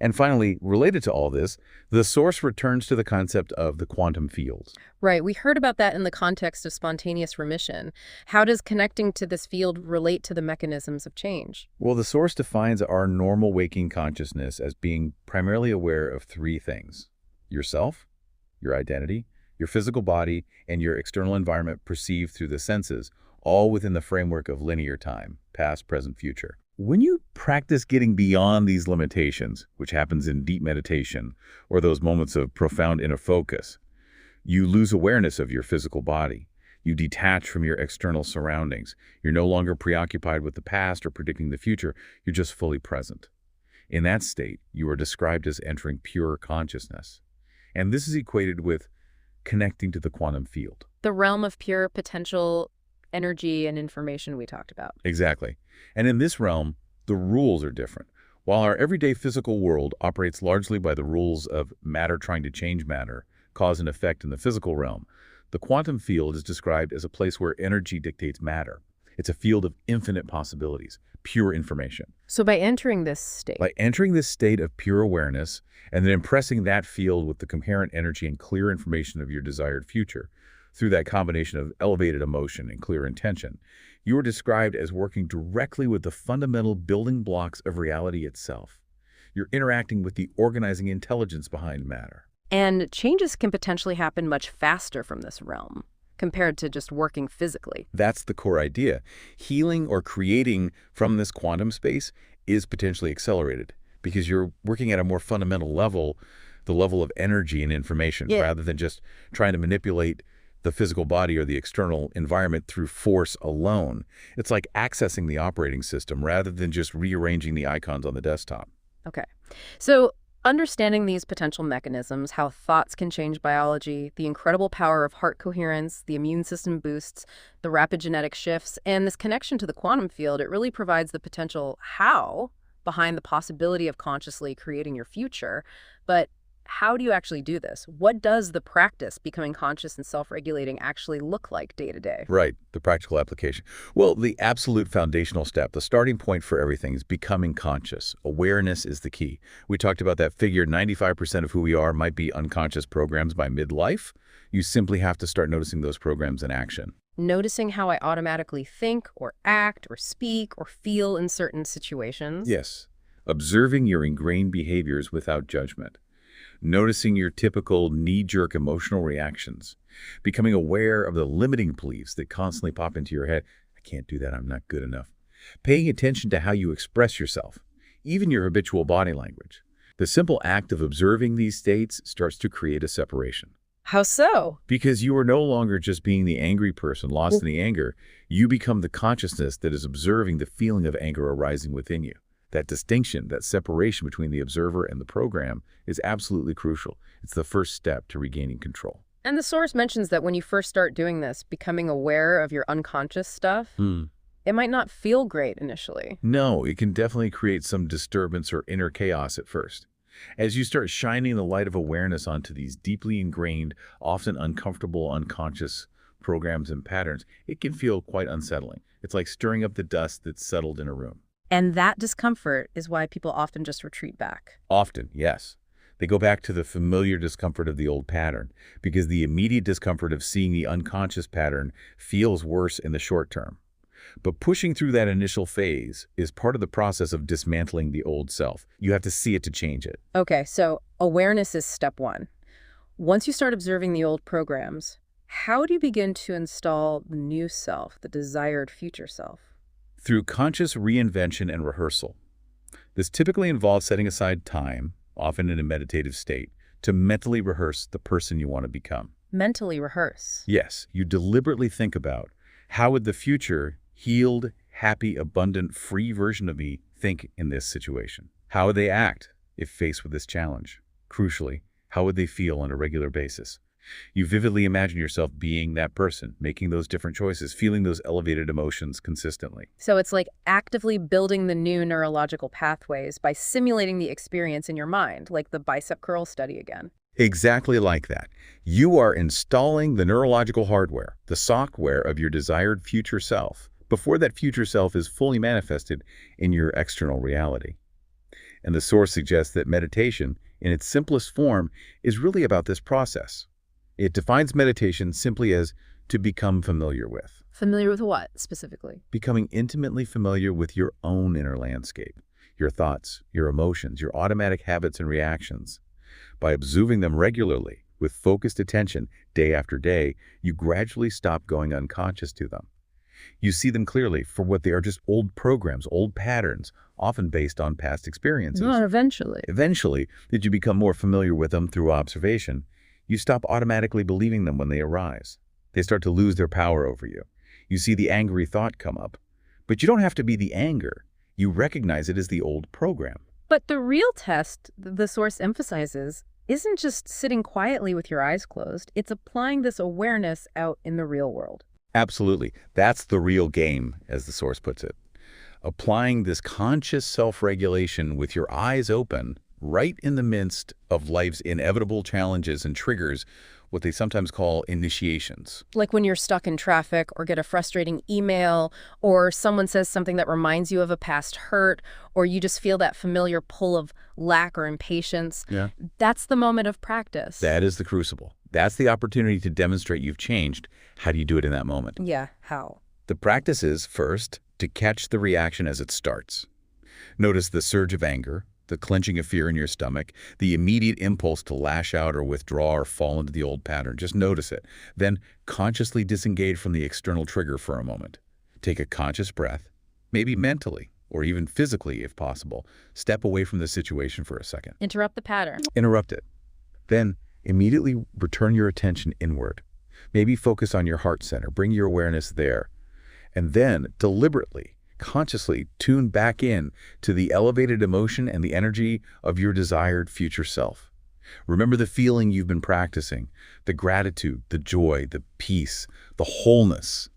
And finally, related to all this, the source returns to the concept of the quantum field. Right. We heard about that in the context of spontaneous remission. How does connecting to this field relate to the mechanisms of change? Well, the source defines our normal waking consciousness as being primarily aware of 3 things: yourself, your identity, your physical body, and your external environment perceived through the senses, all within the framework of linear time, past, present, future. When you practice getting beyond these limitations, which happens in deep meditation or those moments of profound inner focus, you lose awareness of your physical body. You detach from your external surroundings. You're no longer preoccupied with the past or predicting the future. You're just fully present. In that state, you are described as entering pure consciousness. And this is equated with connecting to the quantum field. The realm of pure potential energy and information we talked about. Exactly. And in this realm, the rules are different. While our everyday physical world operates largely by the rules of matter trying to change matter, cause and effect in the physical realm, the quantum field is described as a place where energy dictates matter. It's a field of infinite possibilities, pure information. So by entering this state, of pure awareness and then impressing that field with the coherent energy and clear information of your desired future, through that combination of elevated emotion and clear intention, you are described as working directly with the fundamental building blocks of reality itself. You're interacting with the organizing intelligence behind matter. and changes can potentially happen much faster from this realm compared to just working physically. That's the core idea. Healing or creating from this quantum space is potentially accelerated because you're working at a more fundamental level, the level of energy and information, rather than just trying to manipulate the physical body or the external environment through force alone. It's like accessing the operating system rather than just rearranging the icons on the desktop. Okay. So understanding these potential mechanisms, how thoughts can change biology, the incredible power of heart coherence, the immune system boosts, the rapid genetic shifts, and this connection to the quantum field, it really provides the potential how behind the possibility of consciously creating your future. But how do you actually do this? What does the practice becoming conscious and self-regulating actually look like day to day? Right, the practical application. Well, the absolute foundational step, the starting point for everything is becoming conscious. Awareness is the key. We talked about that figure, 95% of who we are might be unconscious programs by midlife. You simply have to start noticing those programs in action. Noticing how I automatically think or act or speak or feel in certain situations. Yes, observing your ingrained behaviors without judgment. Noticing your typical knee-jerk emotional reactions, becoming aware of the limiting beliefs that constantly pop into your head. I can't do that, I'm not good enough. Paying attention to how you express yourself, even your habitual body language. The simple act of observing these states starts to create a separation. How so? Because you are no longer just being the angry person lost in the anger, you become the consciousness that is observing the feeling of anger arising within you. That distinction, that separation between the observer and the program is absolutely crucial. It's the first step to regaining control. And the source mentions that when you first start doing this, becoming aware of your unconscious stuff, it might not feel great initially. No, it can definitely create some disturbance or inner chaos at first. As you start shining the light of awareness onto these deeply ingrained, often uncomfortable, unconscious programs and patterns, it can feel quite unsettling. It's like stirring up the dust that's settled in a room. And that discomfort is why people often just retreat back. Often, yes. They go back to the familiar discomfort of the old pattern because the immediate discomfort of seeing the unconscious pattern feels worse in the short term. But pushing through that initial phase is part of the process of dismantling the old self. You have to see it to change it. Okay, so awareness is step one. Once you start observing the old programs, how do you begin to install the new self, the desired future self? Through conscious reinvention and rehearsal. This typically involves setting aside time, often in a meditative state, to mentally rehearse the person you want to become. Mentally rehearse. Yes, you deliberately think about how would the future healed, happy, abundant, free version of me think in this situation? How would they act if faced with this challenge? Crucially, how would they feel on a regular basis? You vividly imagine yourself being that person, making those different choices, feeling those elevated emotions consistently. So it's like actively building the new neurological pathways by simulating the experience in your mind, like the bicep curl study again. Exactly like that. You are installing the neurological hardware, the software of your desired future self, before that future self is fully manifested in your external reality. And the source suggests that meditation, in its simplest form, is really about this process. It defines meditation simply as to become familiar with. Familiar with what, specifically? Becoming intimately familiar with your own inner landscape, your thoughts, your emotions, your automatic habits and reactions. By observing them regularly, with focused attention, day after day, you gradually stop going unconscious to them. You see them clearly for what they are, just old programs, old patterns, often based on past experiences. Not eventually. Eventually, as you become more familiar with them through observation, you stop automatically believing them when they arise. They start to lose their power over you. You see the angry thought come up. But you don't have to be the anger. You recognize it as the old program. But the real test, the source emphasizes, isn't just sitting quietly with your eyes closed. It's applying this awareness out in the real world. Absolutely. That's the real game, as the source puts it. Applying this conscious self-regulation with your eyes open, right in the midst of life's inevitable challenges and triggers, what they sometimes call initiations. Like when you're stuck in traffic or get a frustrating email, or someone says something that reminds you of a past hurt, or you just feel that familiar pull of lack or impatience. Yeah. That's the moment of practice. That is the crucible. That's the opportunity to demonstrate you've changed. How do you do it in that moment? Yeah, how? The practice is, first, to catch the reaction as it starts. Notice the surge of anger, the clenching of fear in your stomach, the immediate impulse to lash out or withdraw or fall into the old pattern. Just notice it. Then consciously disengage from the external trigger for a moment. Take a conscious breath, maybe mentally or even physically if possible. Step away from the situation for a second. Interrupt the pattern. Interrupt it. Then immediately return your attention inward. Maybe focus on your heart center. Bring your awareness there. And then deliberately, consciously tune back in to the elevated emotion and the energy of your desired future self. Remember the feeling you've been practicing, the gratitude, the joy, the peace, the wholeness.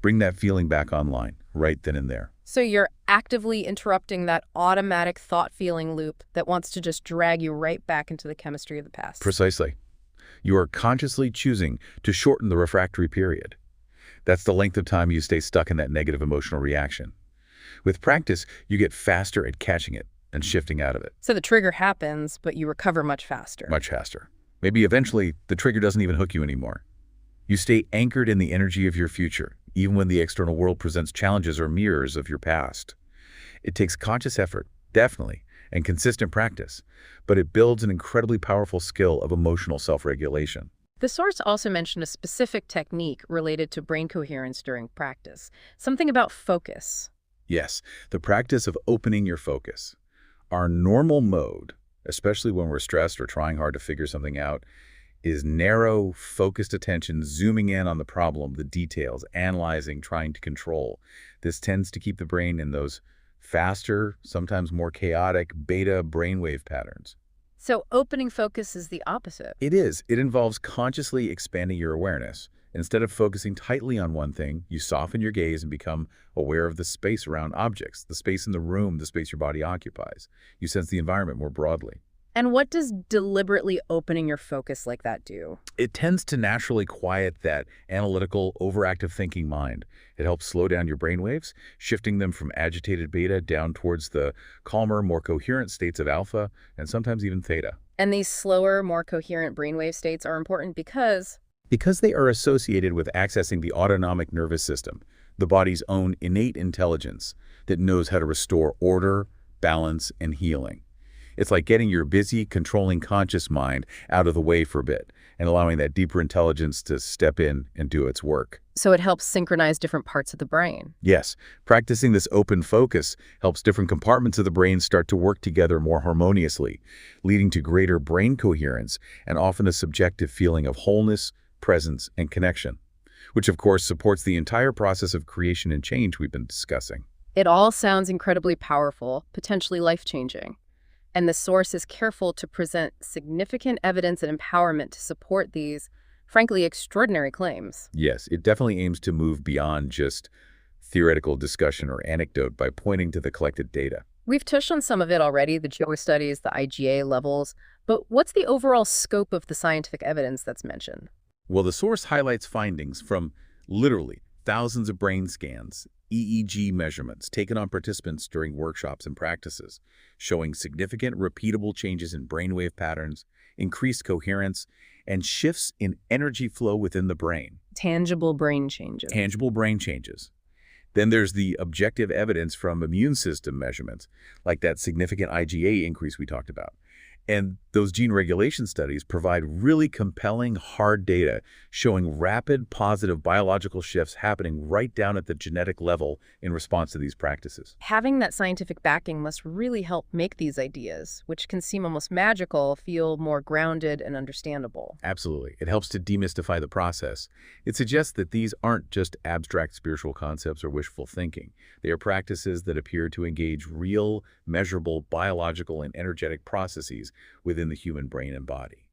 Bring that feeling back online right then and there. So you're actively interrupting that automatic thought-feeling loop that wants to just drag you right back into the chemistry of the past. Precisely. You are consciously choosing to shorten the refractory period. That's the length of time you stay stuck in that negative emotional reaction. With practice, you get faster at catching it and shifting out of it. So the trigger happens, but you recover much faster. Much faster. Maybe eventually, the trigger doesn't even hook you anymore. You stay anchored in the energy of your future, even when the external world presents challenges or mirrors of your past. It takes conscious effort, definitely, and consistent practice, but it builds an incredibly powerful skill of emotional self-regulation. The source also mentioned a specific technique related to brain coherence during practice, something about focus. Yes, the practice of opening your focus. Our normal mode, especially when we're stressed or trying hard to figure something out, is narrow, focused attention, zooming in on the problem, the details, analyzing, trying to control. This tends to keep the brain in those faster, sometimes more chaotic beta brainwave patterns. So opening focus is the opposite. It is. It involves consciously expanding your awareness. Instead of focusing tightly on one thing, you soften your gaze and become aware of the space around objects, the space in the room, the space your body occupies. You sense the environment more broadly. And what does deliberately opening your focus like that do? It tends to naturally quiet that analytical, overactive thinking mind. It helps slow down your brainwaves, shifting them from agitated beta down towards the calmer, more coherent states of alpha, and sometimes even theta. And these slower, more coherent brainwave states are important because They are associated with accessing the autonomic nervous system, the body's own innate intelligence that knows how to restore order, balance, and healing. It's like getting your busy, controlling conscious mind out of the way for a bit and allowing that deeper intelligence to step in and do its work. so it helps synchronize different parts of the brain. Yes, practicing this open focus helps different compartments of the brain start to work together more harmoniously, leading to greater brain coherence and often a subjective feeling of wholeness, presence, and connection, which of course supports the entire process of creation and change we've been discussing. It all sounds incredibly powerful, potentially life-changing. And the source is careful to present significant evidence and empowerment to support these, frankly, extraordinary claims. Yes, it definitely aims to move beyond just theoretical discussion or anecdote by pointing to the collected data. We've touched on some of it already, the GWAS studies, the IgA levels, but what's the overall scope of the scientific evidence that's mentioned? Well, the source highlights findings from literally thousands of brain scans, EEG measurements taken on participants during workshops and practices, showing significant repeatable changes in brainwave patterns, increased coherence, and shifts in energy flow within the brain. Tangible brain changes. Tangible brain changes. Then there's the objective evidence from immune system measurements, like that significant IgA increase we talked about. And those gene regulation studies provide really compelling, hard data showing rapid, positive biological shifts happening right down at the genetic level in response to these practices. Having that scientific backing must really help make these ideas, which can seem almost magical, feel more grounded and understandable. Absolutely. It helps to demystify the process. It suggests that these aren't just abstract spiritual concepts or wishful thinking. They are practices that appear to engage real, measurable, biological, and energetic processes within the human brain and body.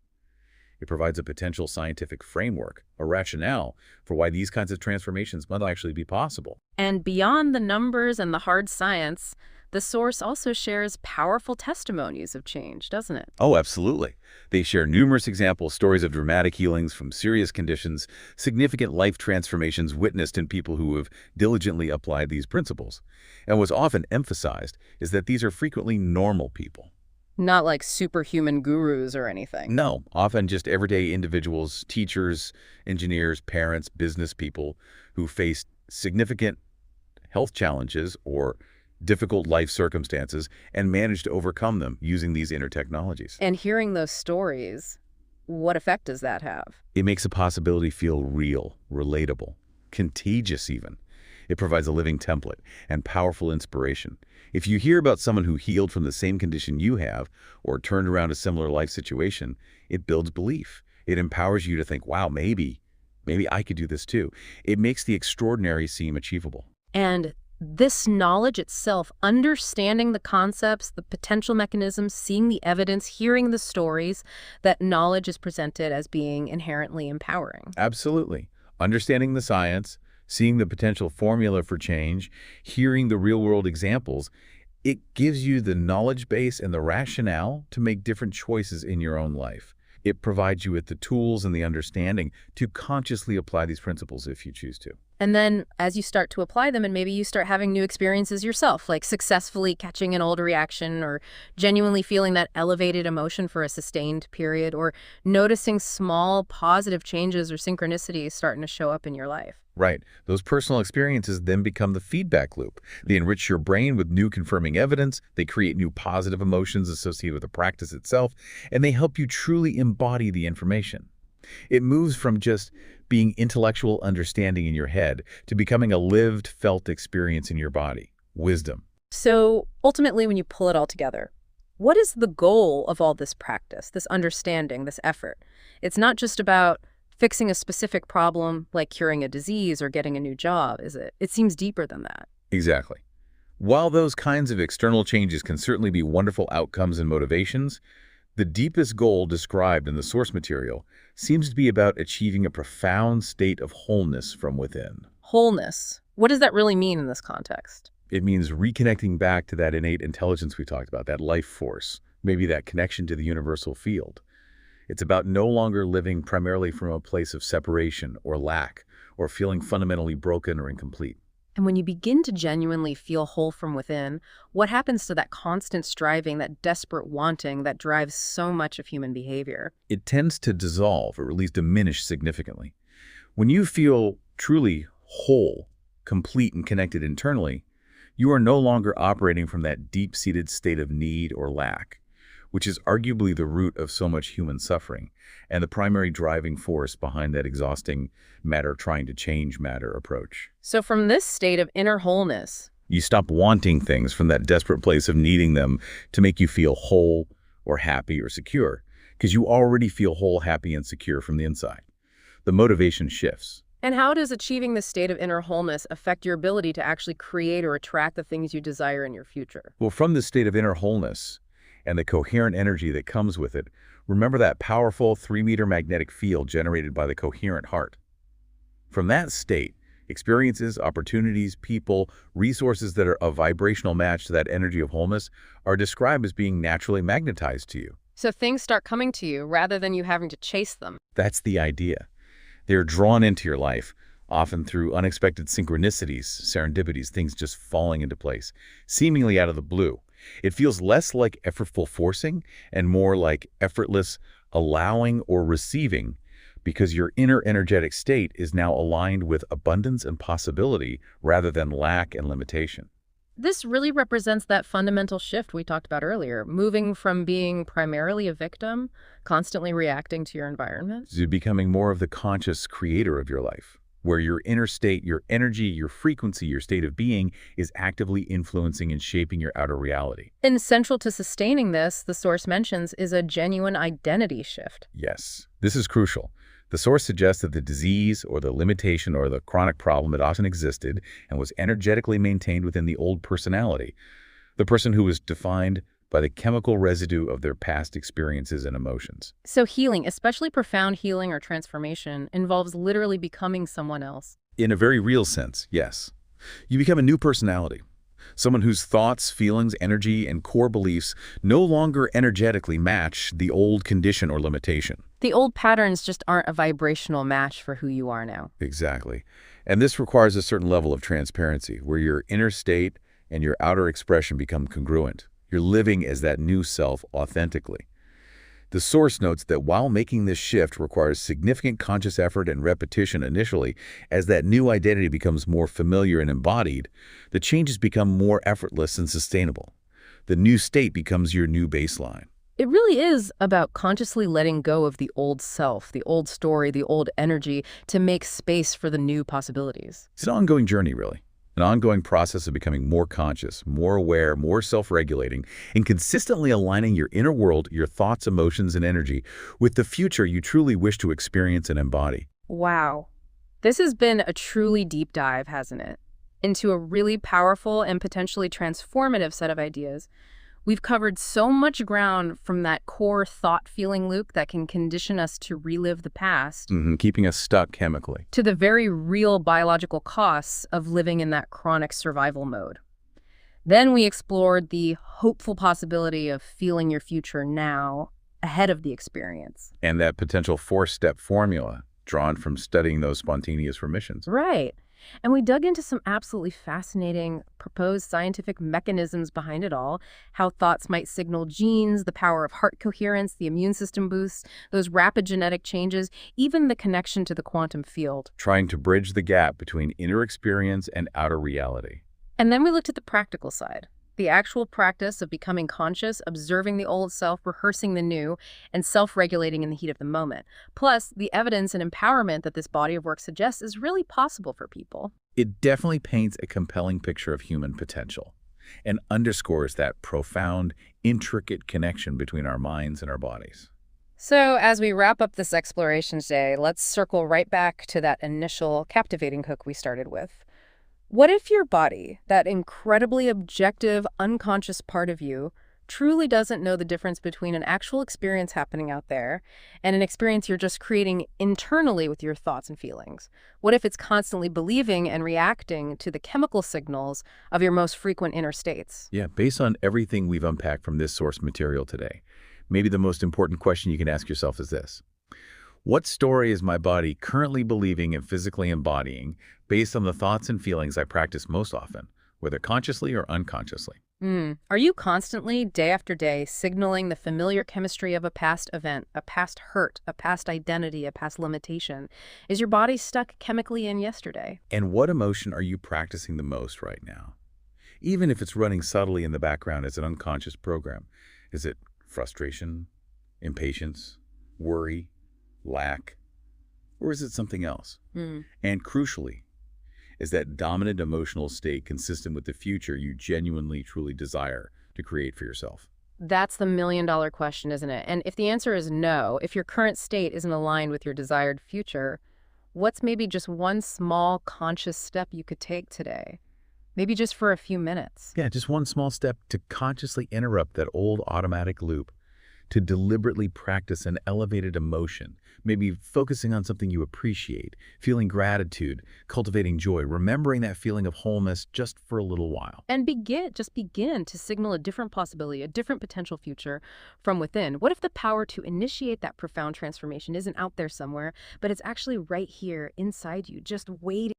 It provides a potential scientific framework, a rationale for why these kinds of transformations might actually be possible. And beyond the numbers and the hard science, the source also shares powerful testimonies of change, doesn't it? Oh, absolutely. They share numerous examples, stories of dramatic healings from serious conditions, significant life transformations witnessed in people who have diligently applied these principles. And what's often emphasized is that these are frequently normal people. Not like superhuman gurus or anything. No, often just everyday individuals, teachers, engineers, parents, business people who face significant health challenges or difficult life circumstances and manage to overcome them using these inner technologies. And hearing those stories, what effect does that have? It makes a possibility feel real, relatable, contagious even. It provides a living template and powerful inspiration. If you hear about someone who healed from the same condition you have or turned around a similar life situation, it builds belief. It empowers you to think, wow, maybe I could do this too. It makes the extraordinary seem achievable. And this knowledge itself, understanding the concepts, the potential mechanisms, seeing the evidence, hearing the stories, that knowledge is presented as being inherently empowering. Absolutely. Understanding the science, Seeing the potential formula for change, hearing the real-world examples, it gives you the knowledge base and the rationale to make different choices in your own life. It provides you with the tools and the understanding to consciously apply these principles if you choose to. And then as you start to apply them and maybe you start having new experiences yourself, like successfully catching an old reaction or genuinely feeling that elevated emotion for a sustained period or noticing small positive changes or synchronicities starting to show up in your life. Right. Those personal experiences then become the feedback loop. They enrich your brain with new confirming evidence, they create new positive emotions associated with the practice itself, and they help you truly embody the information. It moves from just being intellectual understanding in your head to becoming a lived, felt experience in your body. Wisdom. So ultimately, when you pull it all together, what is the goal of all this practice, this understanding, this effort? It's not just about fixing a specific problem like curing a disease or getting a new job, is it? It seems deeper than that. Exactly. While those kinds of external changes can certainly be wonderful outcomes and motivations, the deepest goal described in the source material seems to be about achieving a profound state of wholeness from within. Wholeness. What does that really mean in this context? It means reconnecting back to that innate intelligence we talked about, that life force, maybe that connection to the universal field. It's about no longer living primarily from a place of separation or lack or feeling fundamentally broken or incomplete. And when you begin to genuinely feel whole from within, what happens to that constant striving, that desperate wanting that drives so much of human behavior? It tends to dissolve or at least diminish significantly. When you feel truly whole, complete, and connected internally, you are no longer operating from that deep-seated state of need or lack, which is arguably the root of so much human suffering and the primary driving force behind that exhausting matter trying to change matter approach. So from this state of inner wholeness, You stop wanting things from that desperate place of needing them to make you feel whole or happy or secure, because you already feel whole, happy, and secure from the inside. The motivation shifts. and how does achieving this state of inner wholeness affect your ability to actually create or attract the things you desire in your future? Well, from this state of inner wholeness and the coherent energy that comes with it, remember that powerful 3-meter magnetic field generated by the coherent heart. From that state, experiences, opportunities, people, resources that are a vibrational match to that energy of wholeness are described as being naturally magnetized to you. So things start coming to you rather than you having to chase them. That's the idea. They're drawn into your life, often through unexpected synchronicities, serendipities, things just falling into place, seemingly out of the blue. It feels less like effortful forcing and more like effortless allowing or receiving, because your inner energetic state is now aligned with abundance and possibility rather than lack and limitation. This really represents that fundamental shift we talked about earlier, moving from being primarily a victim, constantly reacting to your environment. So you're becoming more of the conscious creator of your life, where your inner state, your energy, your frequency, your state of being is actively influencing and shaping your outer reality. And central to sustaining this, the source mentions, is a genuine identity shift. Yes, this is crucial. The source suggests that the disease or the limitation or the chronic problem that often existed and was energetically maintained within the old personality, the person who was defined by the chemical residue of their past experiences and emotions. So healing, especially profound healing or transformation, involves literally becoming someone else. In a very real sense, yes. You become a new personality, someone whose thoughts, feelings, energy, and core beliefs no longer energetically match the old condition or limitation. The old patterns just aren't a vibrational match for who you are now. Exactly. And this requires a certain level of transparency, where your inner state and your outer expression become congruent. You're living as that new self authentically. The source notes that while making this shift requires significant conscious effort and repetition initially, as that new identity becomes more familiar and embodied, the changes become more effortless and sustainable. The new state becomes your new baseline. It really is about consciously letting go of the old self, the old story, the old energy, to make space for the new possibilities. It's an ongoing journey, really. An ongoing process of becoming more conscious, more aware, more self-regulating, and consistently aligning your inner world, your thoughts, emotions, and energy with the future you truly wish to experience and embody. Wow. This has been a truly deep dive, hasn't it? Into a really powerful and potentially transformative set of ideas. We've covered so much ground from that core thought-feeling loop that can condition us to relive the past Keeping us stuck chemically. to the very real biological costs of living in that chronic survival mode. Then we explored the hopeful possibility of feeling your future now, ahead of the experience. And that potential four-step formula drawn from studying those spontaneous remissions. Right. And we dug into some absolutely fascinating proposed scientific mechanisms behind it all, how thoughts might signal genes, the power of heart coherence, the immune system boosts, those rapid genetic changes, even the connection to the quantum field. Trying to bridge the gap between inner experience and outer reality. And then we looked at the practical side, the actual practice of becoming conscious, observing the old self, rehearsing the new, and self-regulating in the heat of the moment. Plus, the evidence and empowerment that this body of work suggests is really possible for people. It definitely paints a compelling picture of human potential and underscores that profound, intricate connection between our minds and our bodies. So, as we wrap up this exploration today, let's circle right back to that initial captivating hook we started with. What if your body, that incredibly objective, unconscious part of you, truly doesn't know the difference between an actual experience happening out there and an experience you're just creating internally with your thoughts and feelings? What if it's constantly believing and reacting to the chemical signals of your most frequent inner states? Yeah, based on everything we've unpacked from this source material today, maybe the most important question you can ask yourself is this. What story is my body currently believing and physically embodying based on the thoughts and feelings I practice most often, whether consciously or unconsciously? Are you constantly, day after day, signaling the familiar chemistry of a past event, a past hurt, a past identity, a past limitation? Is your body stuck chemically in yesterday? And what emotion are you practicing the most right now? Even if it's running subtly in the background as an unconscious program, is it frustration, impatience, worry, lack, or is it something else? And crucially, is that dominant emotional state consistent with the future you genuinely, truly desire to create for yourself? That's the million-dollar question, isn't it? And if the answer is no, if your current state isn't aligned with your desired future, what's maybe just one small conscious step you could take today? Maybe just for a few minutes. Yeah, just one small step to consciously interrupt that old automatic loop, to deliberately practice an elevated emotion, maybe focusing on something you appreciate, feeling gratitude, cultivating joy, remembering that feeling of wholeness just for a little while. And just begin to signal a different possibility, a different potential future from within. What if the power to initiate that profound transformation isn't out there somewhere, but it's actually right here inside you, just waiting?